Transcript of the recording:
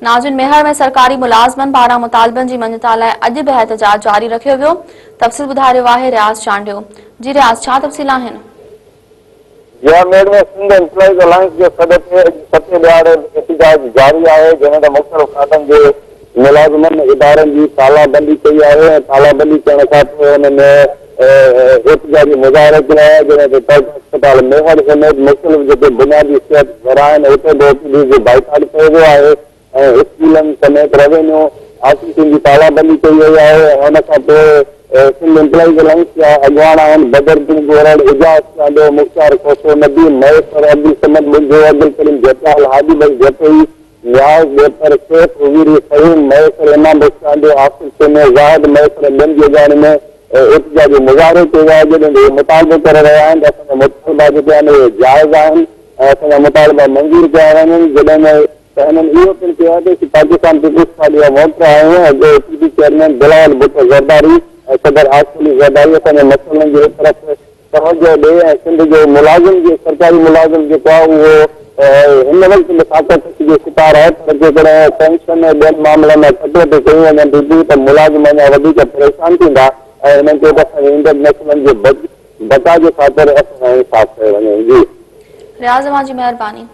नाज़रीन, मेहर में सरकारी मुलाज़मन पारां मुतालबनि जी मञता लाइ अॼु बि एहतजाज जारी रखियो वियो। तफ़सील ॿुधाए रहियो आहे रियाज़ चांडियो। जी रियाज़, छा तफ़सील आहिनि? मेड में सिंध एम्प्लॉइज अलायंस के सदर से सते ॾियारे एहतजाज जारी है, जैसे मुख़्तलिफ़ खातनि के मुलाज़िमनि इदारनि की तालाबंदी कई है। तालाबंदी करण खां पोइ उनमें एहतजाजी मुज़ाहिरो कया है, जैसे अस्पताल मेहर समेत मुख़्तलिफ़ जो बुनियादी सिहत ज़राइनि उते बि बाइकाट कयो वियो आहे। स्कूलनि समेत रेवेन्यू ऑफिसनि की तालाबंदी कई वई है। उन खां पोइ सिंध एम्प्लॉइज अलायंस जा अॻवान आहिनि बदरुद्दीन गोरड़, इजाज़ चांडो, मुख्तार खोसो, नबी मयसर, अब्दुल समद मुंजो, अब्दुल करीम जटाल, हादी भाई जटोई, न्याज बेहतर, शेख उवीरी, फहीम मयसर, इमाम बख्श चांडो, आसिफ सेने, ज़ाहिद मयसर, ॿियनि जे ॼाण में एहतजाजी मुज़ाहिरो कयो वियो आहे। जॾहिं मुतालबो करे रहिया आहिनि त असांजा मुतालबा जेके आहिनि उहे जाइज़ आहिनि ऐं असांजा मुतालबा मंज़ूर कया वञनि। जॾहिं हिननि इहो पिणु कयो आहे कि पाकिस्तान पीपुल्स पार्टी जा वोटर आहियूं ऐं पीपी चेयरमैन बिलावल भुट्टो ज़रदारी सदर आसिफली ज़रदारी असांजे मसइलनि जे तरफ़ तवजो ॾे ऐं सिंध जो मुलाज़िम जो सरकारी मुलाज़िम जेको आहे उहो हिन वक़्तु में ताक़त जो शिकार आहे, पर जेकॾहिं पेंशन ऐं ॿियनि मामलनि में कटौती कयूं वञनि थियूं त मुलाज़िम अञा वधीक परेशान थींदा ऐं हिननि खे असांजे ईंदड़ नस्लनि जे बचा जे ख़ातिर असां इंसाफ़ कयो वञे। जी रियाज़, जी मेहरबानी।